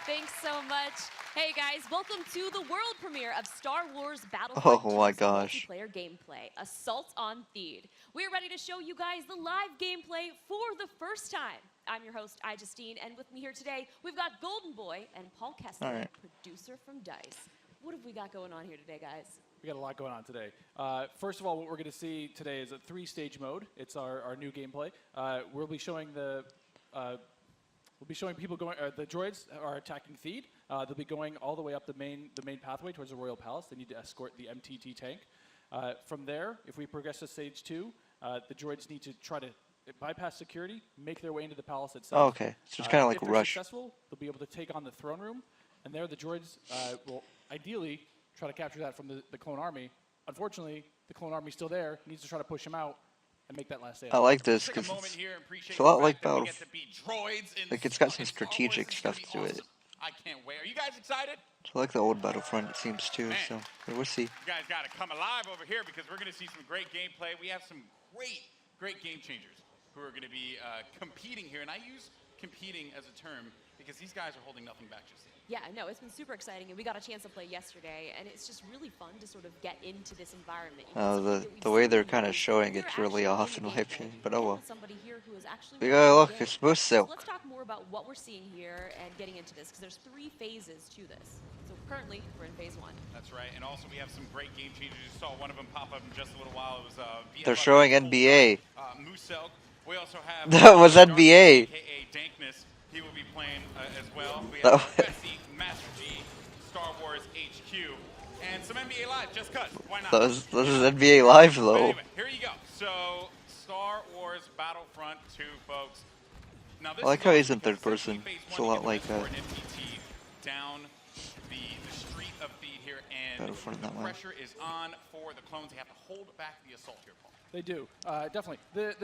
Thanks so much. Hey guys, welcome to the world premiere of Star Wars Battlefront Oh 2's my gosh. multiplayer gameplay, Assault on Theed. We're ready to show you guys the live gameplay for the first time. I'm your host, Justine, and with me here today, we've got Golden Boy and Paul Kessler, All right. producer from DICE. What have we got going on here today, guys? We got a lot going on today. First of all, what we're going to see today is a 3-stage mode. It's our new gameplay. We'll be showing people going. The droids are attacking Theed. They'll be going all the way up the main pathway towards the Royal Palace. They need to escort the MTT tank. From there, if we progress to stage 2, the droids need to try to bypass security, make their way into the palace itself. Oh, okay. So it's kind of like if they're Rush. successful, they'll be able to take on the throne room, and there the droids will ideally try to capture that from the clone army. Unfortunately, the clone army's still there. Needs to try to push him out and make that last stand. I like this Take a because moment here and appreciate it's a lot the like fact that we Battle. get to be droids in Like it's got some in Star Wars. strategic It's stuff gonna to be it. awesome. I can't wait. Are you guys excited? So I like the old Battlefront, it seems too. Man. So we'll see. You guys got to come alive over here because we're going to see some great gameplay. We have some great game changers who are going to be competing here. And I use competing as a term because these guys are holding nothing back just yet. Yeah, no, it's been super exciting, and we got a chance to play yesterday, and it's just really fun to sort of get into this environment. You know, something that we've The way seen they're in kind of movies, showing they're it's really actually off in in the my gameplay. opinion. But We're oh well. with somebody here who is actually We working gotta on look. the It's game. Moose So Silk. let's talk more about what we're seeing here and getting into this, because there's 3 phases to this. So currently, we're in phase 1. That's right. And also we have some great game changers. You saw one of them pop up in just a little while. It was They're showing NBA. Moose Silk. We also have That was Dark, NBA. aka Dankness. He will be playing as well. We That have was- Bessie, Master G, Star Wars HQ, and some NBA Live. Just cut. Why not? This is NBA Live But though. anyway, here you go. So, Star Wars Battlefront 2, folks. Now, this I like is how awesome he's in because third person. essentially phase It's one, a you lot get like to escort an MTT down the street of Theed here, and Battlefront the that way. pressure is on for the clones. They have to hold back the assault here, Paul. They do, definitely. The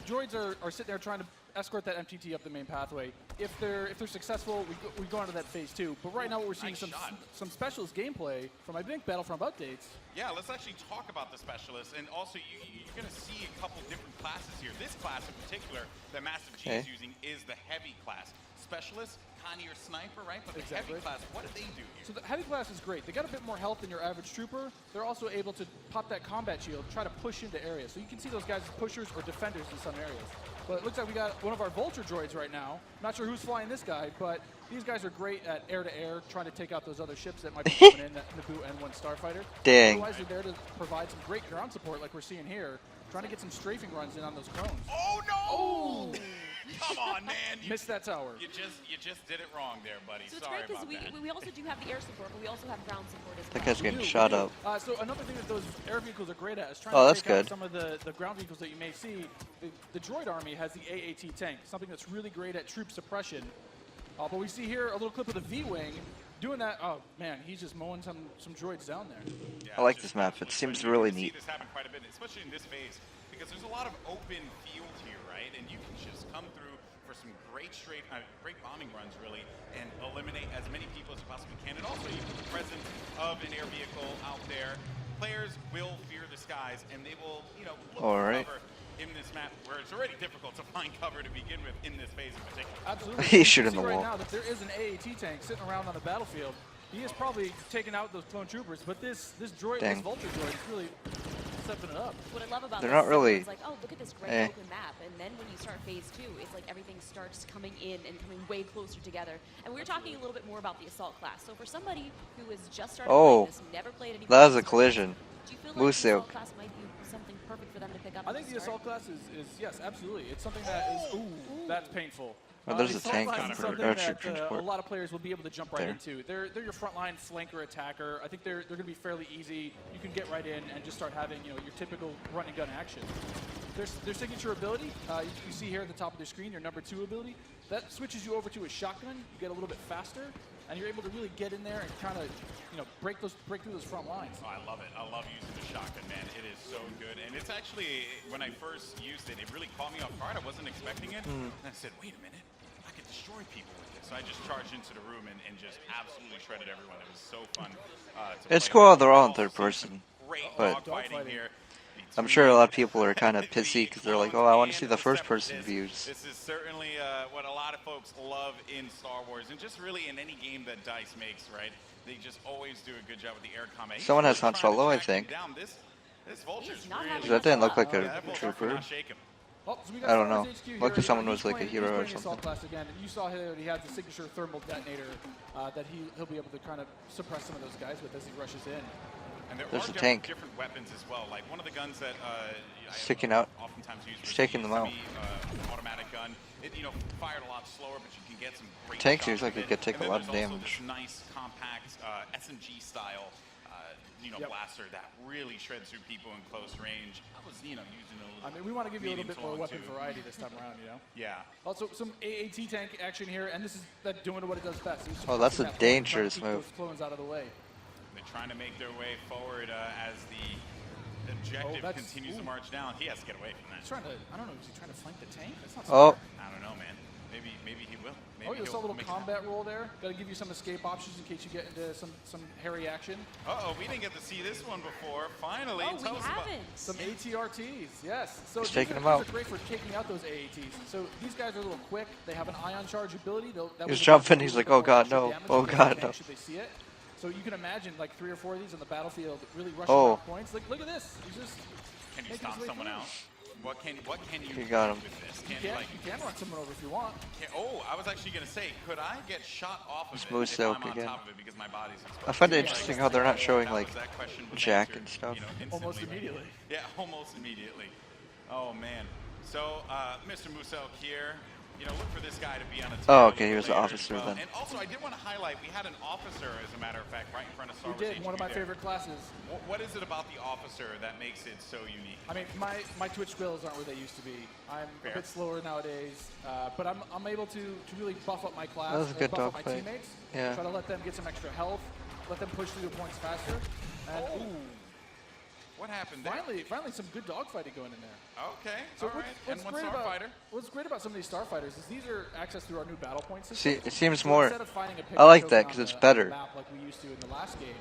droids are sitting there trying to escort that MTT up the main pathway. If they're successful, we go on to that phase 2. But right now, what we're seeing Nice shot. some specialist gameplay from I think Battlefront updates. Yeah, let's actually talk about the specialists, and also you're going to see a couple different classes here. This class in particular that Master G is Okay. using is the heavy class. Specialist, kind of your sniper, right? But the Exactly. heavy class, what do they do here? So the heavy class is great. They got a bit more health than your average trooper. They're also able to pop that combat shield, try to push into areas. So you can see those guys as pushers or defenders in some areas. But it looks like we got one of our Vulture droids right now. Not sure who's flying this guy, but these guys are great at air-to-air, trying to take out those other ships that might be coming in, that Naboo N1 Starfighter. Dang. Otherwise, they're there to provide some great ground support like we're seeing here, trying to get some strafing runs in on those clones. Oh no! Oh! Come on, man! Missed that tower. You just did it wrong there, buddy. So it's Sorry great because about that. we also do have the air support, but we also have ground support as well. That guy's We getting do, shot we up. do. So another thing that those air vehicles are great at is trying Oh, to that's take out good. some of the ground vehicles that you may see. The droid army has the AAT tank, something that's really great at troop suppression. But we see here a little clip of the V-Wing doing that. Oh man, he's just mowing some droids down there. Yeah, I like just this map. It absolutely seems incredible. really You can neat. see this happen quite a bit, especially in this phase, because there's a lot of open field here, right? And you can just come through for some great great bombing runs, really, and eliminate as many people as you possibly can. And also, you put the presence of an air vehicle out there. Players will fear the skies, and they will, look All for right. cover in this map, where it's already difficult to find cover to begin with in this phase in particular. Absolutely. He's You can shooting see the right wall. now that there is an AAT tank sitting around on the battlefield. He is probably taking out those clone troopers, but this droid, Dang. this Vulture droid, is really stepping it up. What I love about They're this not really- is like, oh, look at this great Eh. open map, and then when you start phase 2, it's like everything starts coming in and coming way closer together. And we were talking a little bit more about the assault class. So for somebody who has just started Oh, playing this, never played any, that was a collision. do you feel like Moose the assault Silk. class might be something perfect for them to pick up? I at think the start? assault class is yes, absolutely. It's something that is, ooh, that's painful. Oh, there's The a assault tank class on is the something or that troop transport. a lot of players will be able to jump right There. into. They're your frontline flanker attacker. I think they're going to be fairly easy. You can get right in and just start having your typical run and gun action. Their signature ability, you see here at the top of the screen, your number 2 ability, that switches you over to a shotgun. You get a little bit faster, and you're able to really get in there and kind of break through those front lines. Oh, I love it. I love using the shotgun, man. It is so good. And it's actually, when I first used it, it really caught me off guard. I wasn't expecting it. And I said, wait a minute. I could destroy people with this. So I just charged into the room and just absolutely shredded everyone. It was so fun to It's play. cool how they're all in Also third some person. Great but- dogfighting Dogfighting. here. The I'm sure a lot of people are kind of pissy because they're like, oh, I want to see the first-person views. This is certainly what a lot of folks love in Star Wars, and just really in any game that DICE makes, right? They just always do a good job with the air combat. He's Someone has really Han trying to Solo, I track him think. down. This Vulture's He's not really having That didn't look fun. like a that Vulture trooper. cannot shake him. Oh, so we got I don't Star Wars know. HQ Looked here. like someone He's was like a playing- hero he's or playing Assault something. Class again, and you saw here he has the signature thermal detonator that he'll be able to kind of suppress some of those guys with as he rushes in. And there There's are a tank. different weapons as well. Like one of the guns that Sticking out. oftentimes used He's taking them out. automatic gun. It fired a lot slower, but you can get some great Tank shots seems like with it could take And a then lot of there's also damage. This nice compact SMG style blaster that really shreds through people in close range. I was using a little. I mean, we want to give you a little medium bit more to long weapon too. variety this time around, you know? Yeah. Also, some AAT tank action here, and this is that doing what it does best. It's Oh, that's a suppressing that point, dangerous trying to move. keep those clones out of the way. They're trying to make their way forward as the objective that's- continues to ooh. march down. He has to get away from that. He's trying to, I don't know, is he trying to flank the tank? That's not Oh, smart. I don't know, man. Maybe he will. Maybe Oh, you saw a he'll little make combat roll there. Got to give you some escape options in case you get into some hairy action. Uh-oh, we didn't get to see this one before. Finally, Oh, tell we us about haven't. Some ATRTs, yes. So He's these taking are- them out. These are great for taking out those AATs. So these guys are a little quick. They have an ion charge ability. That He's will jumping, do he's a like, little "Oh bit God, more no. damage Oh to the God, tank no." Should they see it? So you can imagine like 3 or 4 of these on the battlefield really rushing Oh. out points. Like, look at this. He's just Can you making stop his way someone through. out? What can you You got do him. with this? You Can can, like you can run someone over if you want. I was actually gonna say, could I get shot off of It's it Moose if Silk I'm on again. top of it because my body's exposed? I find it Yeah, interesting how they're not showing That like was- that question was Jack answered, and stuff. Almost instantly. immediately. Yeah, almost immediately. Oh man. So Mr. Muselk here, look for this guy to be on a team Oh, a okay, little he was the later as officer well. then. And also, I did want to highlight, we had an officer, as a matter of fact, right in front of Star We Wars did. One of HQ my there. favorite classes. What is it about the officer that makes it so unique? I mean, my Twitch skills aren't where they used to be. I'm Fair. a bit slower nowadays, but I'm able to really buff up my class, That was a good buff up my dogfight. teammates, Yeah. try to let them get some extra health, let them push through the points faster, and Oh. What happened there? finally some good dogfighting going in there. Okay, So all right. And one great Starfighter. what's great about some of these starfighters is these are accessed through our new battle point system. See, it seems So more. instead of finding a I like picture that token 'cause on it's the better. map like we used to in the last game,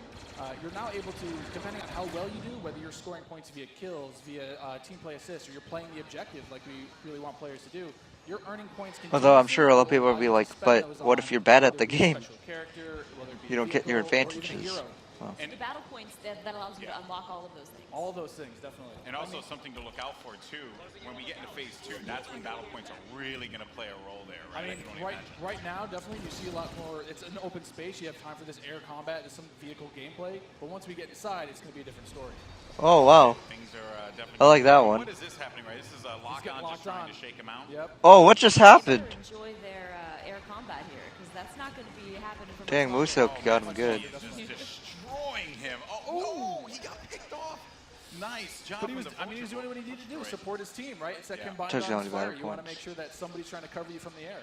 you're now able to, depending on how well you do, whether you're scoring points via kills, via team play assists, or you're playing the objective like we really want players to do, you're earning points. Although I'm continuously, sure a lot of you'll people will allow be you to like, spend "But those what on if you're bad at whether the it be a game? special character, whether it be You a don't get your vehicle, or even a advantages." hero. Well, The battle points that allows you to unlock all of those things. All of those things, definitely. And also something to look out for too. When we get into phase 2, that's when battle points are really going to play a role there, I right? mean, can only right, imagine. right now, definitely you see a lot more. It's an open space. You have time for this air combat, there's some vehicle gameplay. But once we get inside, it's going to be a different story. oh wow. Things are definitely. I like that one. What is this happening, right? This is lock getting on, just locked trying on. to shake him out. Yep. Oh, what just happened? Better enjoy their air combat here, because that's not going to be happening for Dang, much longer. Muselk got him good. He is just destroying him. Oh, he got picked off. Nice job. But he was, with the I mean, he was doing what he needed to do, Right. support his team, right? It's that Yeah. combined Touchdown arms to fire. battle You want to points. make sure that somebody's trying to cover you from the air.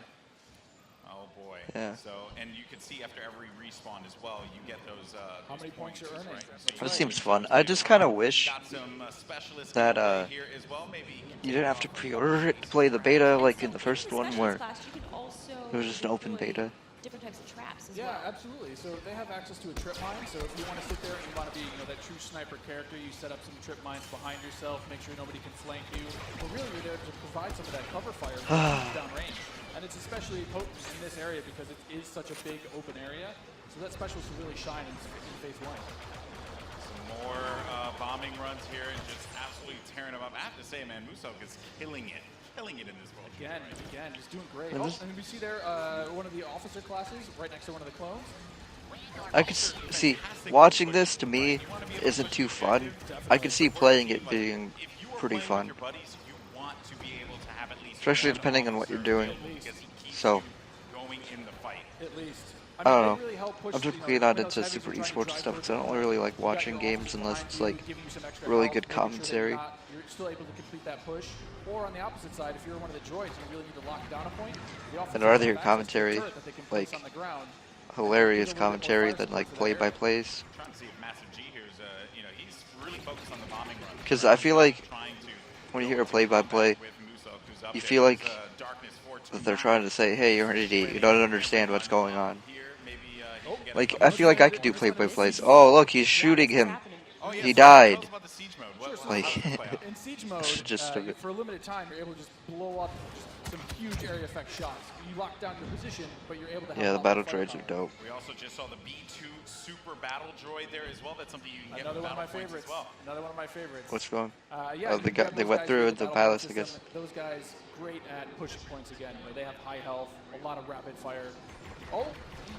Oh boy. Yeah. So, and you can see after every respawn as well, you get those. How many points you're earning. Right? That's That seems fun. I just kind of wish Got some specialists that, gameplay here as well. Maybe you didn't have to pre-order it to play the beta like in the first one where Class, you can also it was just an open deploy beta. Different types of traps as Yeah, well. absolutely. So they have access to a trip mine. So if you want to sit there and you want to be, that true sniper character, you set up some trip mines behind yourself, make sure nobody can flank you. But really, you're there to provide some of that cover fire downrange. And it's especially potent in this area because it is such a big open area. So that specialist will really shine in phase 1. some more bombing runs here and just absolutely tearing them up. I have to say, man, Muselk is killing it in this world. Again, just doing great. And Oh, this- and we see there one of the officer classes right next to one of the clones. I could see watching this to me isn't too fun. I could see playing it being If you are pretty playing fun, with your buddies, you want to be able to have at least especially one depending on what you're officer doing. because he keeps So you going in the fight. At least. I don't they know. really help push, I'm typically when not those into heavies super are trying to esports drive stuff towards because I don't the really like you got watching your games officers unless behind it's you, like giving you some extra really help, good making sure that commentary. you're still able to complete that push. Or on the opposite side, if you're one of the droids and you really need to lock down a point, the officers I'd rather have hear access to a commentary, turret that they can place like, on the ground. Hilarious commentary than like play-by-plays. I'm trying to see if Massive G here is, he's really focused on the bombing run. 'Cause I feel like Trying to when you hear a play-by-play, with Muselk, who's up you there. feel like There's, Darkness 429 that they're trying to say, "Hey, you're an idiot. You don't understand what's going on." here. Maybe he can get Like a I feel like I could do play-by-plays. Oh, look, he's shooting him. Happening. Oh, yeah, He so tell us died. about the siege mode. Sure, What, so Like, In siege mode, just a bit. for a limited time, you're able to just blow up just some huge area effect shots. You lock down your position, but you're able to have Yeah, the a lot battle more droids are firepower. dope. We also just saw the B2 Super Battle Droid there as well. That's something you can get Another with one of my Battle Points favorites. as well. Another one of my favorites. What's wrong? Yeah, Oh, you they can grab they those went guys through with the battle palace, I system. guess. Those guys great at pushing points again. You know, they have high health, a lot of rapid fire. Oh,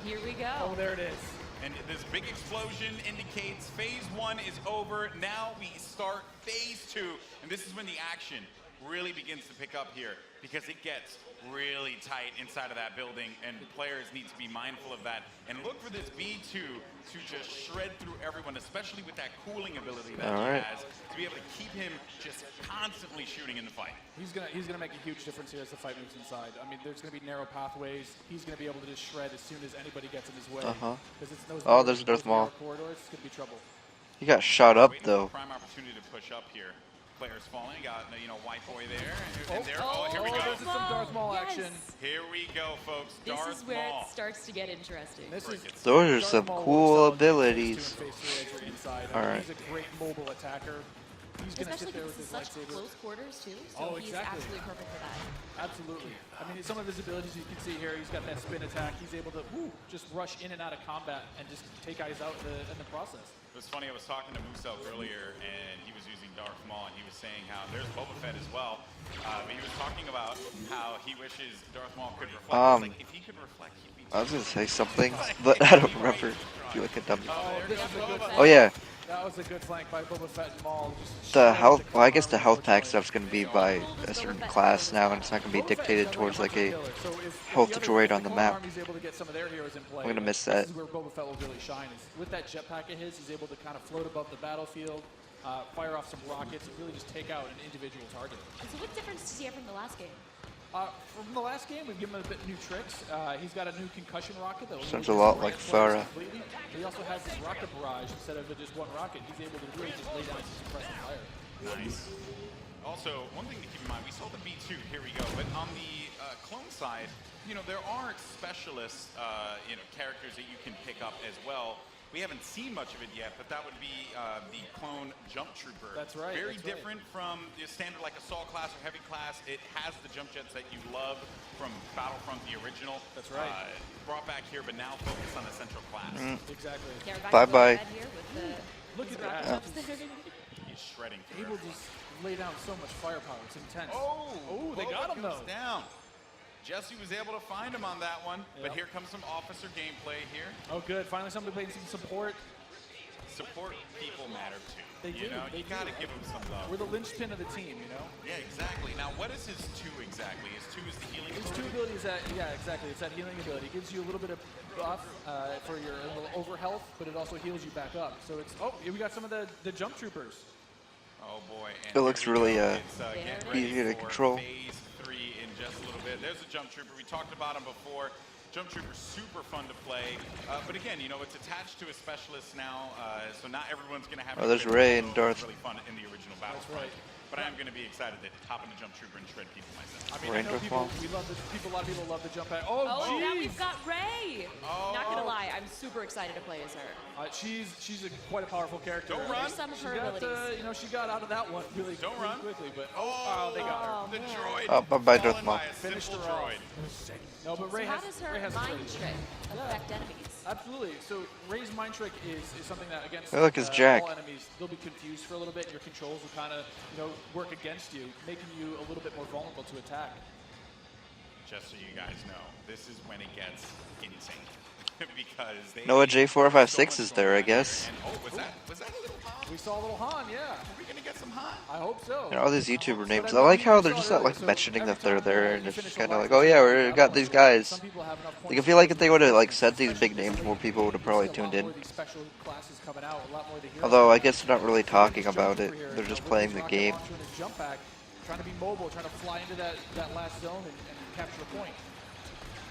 Here we go. oh, there it is. And this big explosion indicates phase 1 is over. Now we start phase 2. And this is when the action really begins to pick up here, because it gets really tight inside of that building, and players need to be mindful of that. And look for this B2 to just shred through everyone, especially with that cooling ability that he has, to be able to keep him just constantly shooting in the fight. He's gonna make a huge difference here as the fight moves inside. I mean, there's gonna be narrow pathways. He's gonna be able to just shred as soon as anybody gets in his way. Because it's those Oh, there's Darth Maul. corridors. It's gonna be trouble. He got shot up Waiting for though. prime opportunity to push up here. Players falling. Got, you know, White Boy there. Oh, And there. Oh, here we go. There's some Darth Maul Yes. action. Here we go, folks. This Darth is where Maul. it starts to get interesting. This is Those are Darth some Maul cool will excel in abilities. phase 2 and phase 3 as you're inside. All right. He's a great mobile attacker. He's gonna Especially sit there because with it's his such lightsaber. close quarters too, so Oh, he's exactly. absolutely perfect for that. Absolutely. I mean, some of his abilities you can see here. He's got that spin attack. He's able to just rush in and out of combat and just take guys out in the process. It was funny, I was talking to Musa earlier, and he was using Darth Maul, and he was saying how there's Boba Fett as well. But he was talking about how he wishes Darth Maul could reflect. I was like, if he could reflect, he'd be I was gonna say something, but I don't remember. I feel like a dummy. Oh, there this goes is a good Boba. Oh yeah, That was a good flank by Boba Fett and Maul. Just the shredded health. Well, I guess Clone the Army, health pack unfortunately. stuff's gonna be by a certain class now, and it's not gonna be Boba Fett is dictated definitely towards like a. killer. So if health the other- droid if on the Clone map. Army's able to get some of their heroes in play, I'm gonna miss This that. is where Boba Fett will really shine. Is with that jetpack of his, he's able to kind of float above the battlefield, fire off some rockets, and really just take out an individual target. And so what difference does he have from the last game? From the last game, we've given him a bit new tricks. He's got a new concussion rocket that will Sounds really a lot destroy like players Farah. completely. He also has this rocket barrage instead of just one rocket. He's able to really just lay down some suppressive fire. nice. Also, one thing to keep in mind, we saw the B2, here we go, but on the clone side, you know, there are specialist, you know, characters that you can pick up as well. We haven't seen much of it yet, but that would be the clone jump trooper. That's right, Very that's right. different from the standard like assault class or heavy class. It has the jump jets that you love from Battlefront, the original. That's right. Brought back here, but now focused on the central class. Exactly. Yeah, we're back Bye to bye. Boba Fett here with the Look his at that. rocket jumps there. He's shredding through Able to everyone. just lay down so much firepower. It's intense. Oh, they got him goes though. down. Jesse was able to find him on that one, but Yep. here comes some officer gameplay here. Oh, good. Finally, somebody playing some support. Support people matter too. They you do, know, they you gotta do. give them some love. We're the linchpin of the team, you know? Yeah, exactly. Now, what is his 2 exactly? His 2 is the healing His two ability? abilities that, yeah, exactly. It's that healing ability. It gives you a little bit of buff for your little over health, but it also heals you back up. So it's, oh, we got some of the jump troopers. Oh boy. And It looks here we really, go. It's, getting There it ready easy to for control. Phase 3 in just a little bit. There's a jump trooper. We talked about him before. Jump trooper, super fun to play. But again, you know, it's attached to a specialist now, so not everyone's going to have Oh, there's it. Rey and It's Darth. really fun in the original Battlefront. right. But I am going to be excited to hop in the jump trooper and shred people myself. I mean, Rain I know Darth people, Maul. we love this, people, a lot of people love the jump back. Oh, Oh, jeez. now we've got Ray. Oh. Not gonna lie, I'm super excited to play as her. She's quite a powerful character. Don't run. There's some of She her got, abilities. you know, she got out of that one really, Don't really run. quickly, but oh, they got her. Oh, The man. droid. Oh, bye-bye, Darth fallen Maul. by a Finished simple her off. droid. No, but So Ray how has, does her Ray has mind abilities. trick affect enemies? Absolutely. So Ray's mind trick is something that against Hey, look, it's Jack. all enemies, they'll be confused for a little bit. And your controls will kind of, you know, work against you, making you a little bit more vulnerable to attack. Just so you guys know, this is when it gets insane. Because they Noah J456 is there, I guess. And, oh, was that a little Han? We saw a little Han, yeah. Are we gonna get some Han? I hope so. And all these YouTuber names. But I like mean, how we they're saw just it not earlier, like so mentioning every that they're time, there, you and it's finish just a kind of live like, oh yeah, stream, we got these guys. Some people have enough Like, points I feel like to if they would have play like some said these big special names, things. more people would have You probably see a lot tuned in. more of these special classes coming out, a lot more of the heroes Although I coming guess they're not really talking about it. They're just playing the game. Jump back, trying to be mobile, trying to fly into that last zone and capture a point.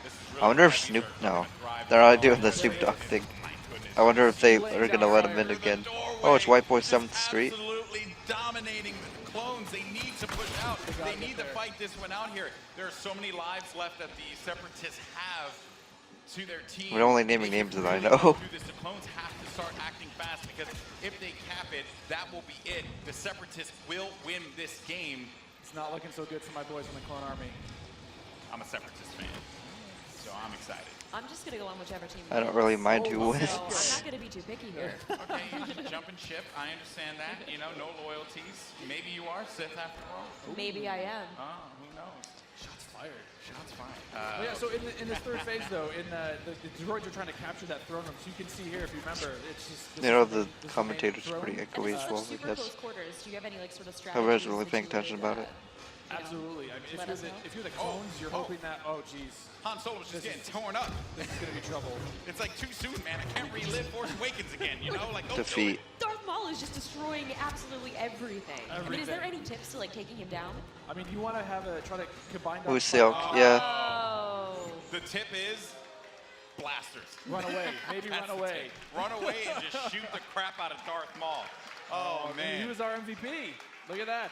This is I wonder if really Snoop. hard. No, Thrive they're as not well. doing the Snoop Dogg thing. My goodness. I wonder if they are gonna let him in again. Oh, it's White Boy Just 7th Street. Absolutely dominating the clones. They need to push out. They need to fight this one out here. There are so many lives left that the Separatists have to their team. We're only naming They names can that I really know. do this. The clones have to start acting fast because if they cap it, that will be it. The Separatists will win this game. It's not looking so good for my boys in the Clone Army. I'm a Separatist fan, so I'm excited. I'm just gonna go on whichever team. I don't really mind who Oh, wins. So I'm not gonna be too picky here. Okay, you just jump and ship. I understand that. You know, no loyalties. Maybe you are Sith after all. Maybe I am. Who knows? Shots fired. Shots fired. Oh, yeah, so in this third phase, though, in the droids are trying to capture that throne room. So you can see here, if you remember, it's just... You know, the commentator's pretty echoey as And well, it's I super guess. close quarters. Do you have any like sort of I strategies? wasn't really that paying you attention would, about it. you know, Absolutely. I mean, let us know? if you're the clones, you're hoping that... Oh, geez. Han Solo's just getting torn up. This is going to be trouble. It's like too soon, man. I can't relive Force Awakens again, you know? Like, don't do Defeat. it. Darth Maul is just destroying absolutely everything. I mean, is there any tips to like taking him down? I mean, you want to try to combine... Who's Silk? Yeah. Oh. The tip is blasters. Run away. Maybe That's run the away. tip. Run away and just shoot the crap out of Darth Maul. Oh, I mean, man. he was our MVP. Look at that.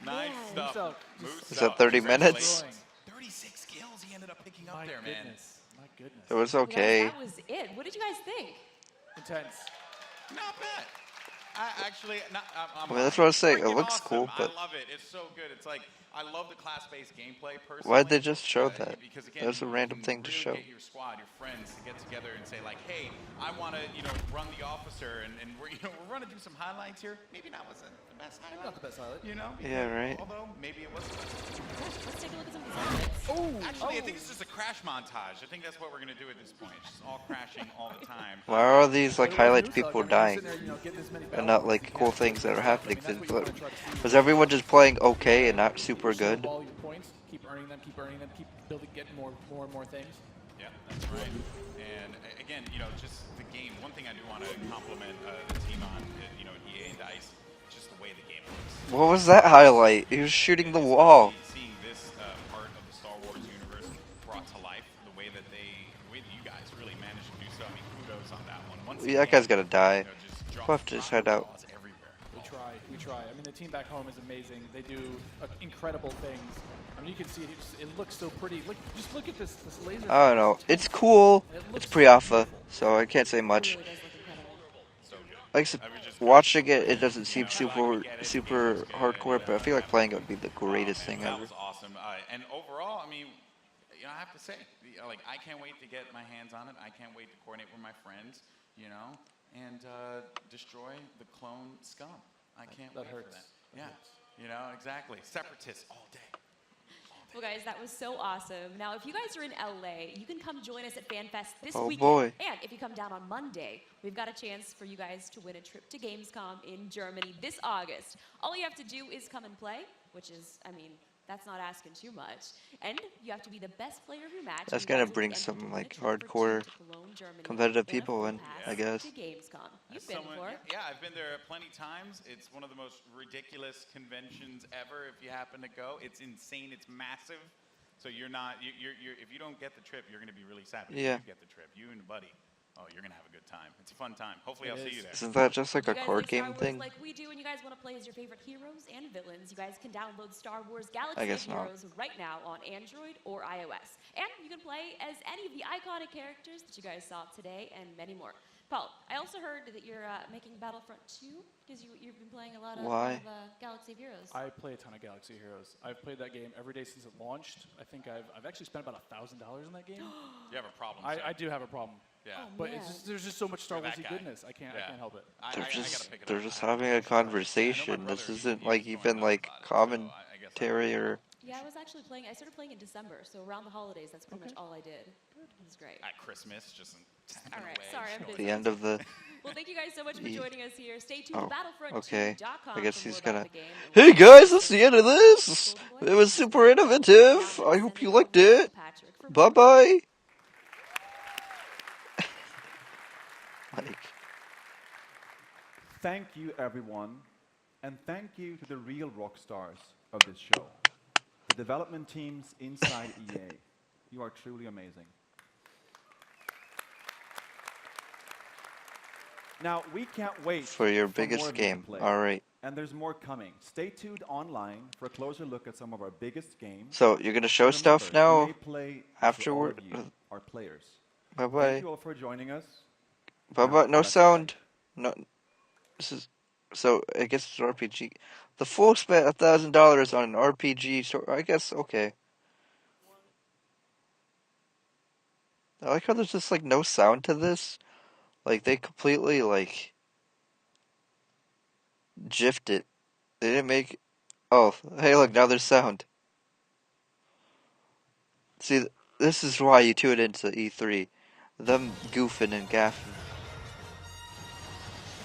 Nice Man. stuff. Moose out. Moose Is that out. 30 minutes? Destroying. 36 kills he ended up picking up My there, man. goodness. My goodness. It was Well, guys, okay. that was it. What did you guys think? Intense. Not bad. I actually, I'm I mean, that's what I was saying. It freaking looks awesome. cool, but- I love it. It's so good. It's like, I love the class-based gameplay personally. Why'd they just show that? Because again, That was a you random can thing to really show. Get your squad, your friends to get together and say like, hey, I want to, run the officer, and we're, we're going to do some highlights here. Maybe that wasn't the best highlight. Not the best highlight. You know? Yeah, right. Although maybe it was. Let's take a look at some of these highlights. Oh, Actually, I think it's just a crash montage. I think that's what we're going to do at this point. Just all crashing all the time. Why are all these like highlight people dying and not like cool things that are happening? Was everyone just playing okay and not super good? All your points, keep earning them, keep building, getting more and more things. Yeah, that's right. And again, just the game. One thing I do want to compliment the team on, EA and DICE, just the way the game looks. What was that highlight? He was shooting the wall. Seeing this part of the Star Wars universe brought to life, the way that you guys really managed to do so. I mean, kudos on that one. Once Yeah, that guy's gonna die. just drop We'll have to just head out. balls everywhere. We try. I mean, the team back home is amazing. They do incredible things. I mean, you can see it looks so pretty. Just look at this laser. I don't know. It's cool. It's pre-alpha, so I can't say much. It really does look incredible. So good. Like watching it, it doesn't seem super hardcore, but I feel like playing it would be the greatest thing That ever. was awesome. And overall, I mean, I have to say, like, I can't wait to get my hands on it. I can't wait to coordinate with my friends, and destroy the clone scum. I can't wait for that. Yeah, exactly. Separatists all day. Well, guys, that was so awesome. Now, if you guys are in LA, you can come join us at FanFest this Oh, weekend. boy. And if you come down on Monday, we've got a chance for you guys to win a trip to Gamescom in Germany this August. All you have to do is come and play, which is, I mean, that's not asking too much. And you have to be the best player of your match. That's and gonna you guys will bring be entered some, to win like, a trip for hardcore two to Cologne, Germany, competitive and a people full in, pass I guess. to Gamescom. You've As been someone- before. Yeah, I've been there plenty times. It's one of the most ridiculous conventions ever. If you happen to go, it's insane. It's massive. So you're not. If you don't get the trip, you're going to be really sad. But Yeah. If you get the trip, you and a buddy. Oh, you're going to have a good time. It's a fun time. Hopefully, I'll see you there. Isn't that just like You a guys card like Star game Wars thing? like we do, and you guys want to play as your favorite heroes and villains, you guys can download Star Wars Galaxy I of guess not. Heroes right now on Android or iOS. And you can play as any of the iconic characters that you guys saw today and many more. Paul, I also heard that you're making Battlefront 2 because you've been playing a lot of, Why? Galaxy of Heroes. I play a ton of Galaxy Heroes. I've played that game every day since it launched. I think I've actually spent about $1,000 in that game. You have a problem. I do have a problem. Yeah. Oh, But man. there's just so much Star You're that Warsy guy. goodness. I can't help it. I They're gotta just pick it they're up. just I have having to a check it out. I know my conversation. brother, This he isn't was like going even nuts like about it, so I guess I'll commentary or Yeah, I was actually playing. I started playing in December, so around the holidays, that's pretty much all I did. It was great. At Christmas, just All right, sorry, I'm busy. the end of the. Well, thank you guys so much for Yeah. joining us here. Stay tuned Oh, to Battlefront okay. 2.com I guess for he's more about gonna. the game. And Hey we'll- guys, that's the end of this. It was super innovative. I hope you liked it. Patrick for Bye bye. Like. Thank you, everyone, and thank you to the real rock stars of this show, the development teams inside EA. You are truly amazing. Now, we can't wait For your more biggest of you to game. play. Alright. And there's more coming. Stay tuned online for a closer look at some of our biggest games. So you're gonna show And stuff remember, now EA Play is for all afterward? of you, our players. Bye Thank bye. you all for joining us. Bye Now, bye. No let's sound. play. No. This is. So I guess it's RPG. The fool spent $1,000 on an RPG. So I guess okay. I like how there's just like no sound to this. Like they completely like jiffed it. They didn't make. Oh, hey, look, now there's sound. See, this is why you tune into E3. Them goofing and gaffing.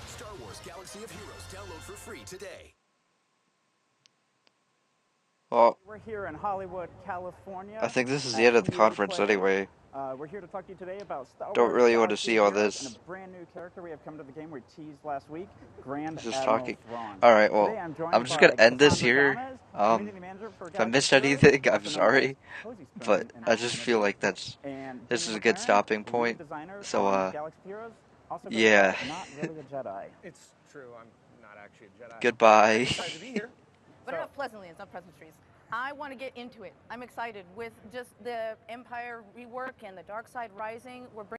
Star Wars Galaxy of Heroes. Download for free today. Well, We're here in Hollywood, California. I think this is the end of the NBA conference players. anyway. We're here to talk to you today about Star Don't Wars really want to Galaxy see of all Heroes this. and a brand new character we have come to the game. We teased last week, Grand Just Admiral talking. Thrawn. Alright, well, Today I'm joined I'm just by gonna end this Cassandra here. Gomez, community manager for If I Galaxy missed of Heroes, anything, I'm also known sorry. as Cozy Spoon But in I the just community. feel like this And is Daniel a good McLaren, stopping lead point. designer So, on Galaxy of Heroes, also goes yeah. by not really a Jedi. It's true, I'm not actually a Jedi. Goodbye. I'm excited to be here. But enough pleasantly, it's not pleasantries. I want to get into it. I'm excited with just the Empire rework and the Dark Side Rising. We're bringing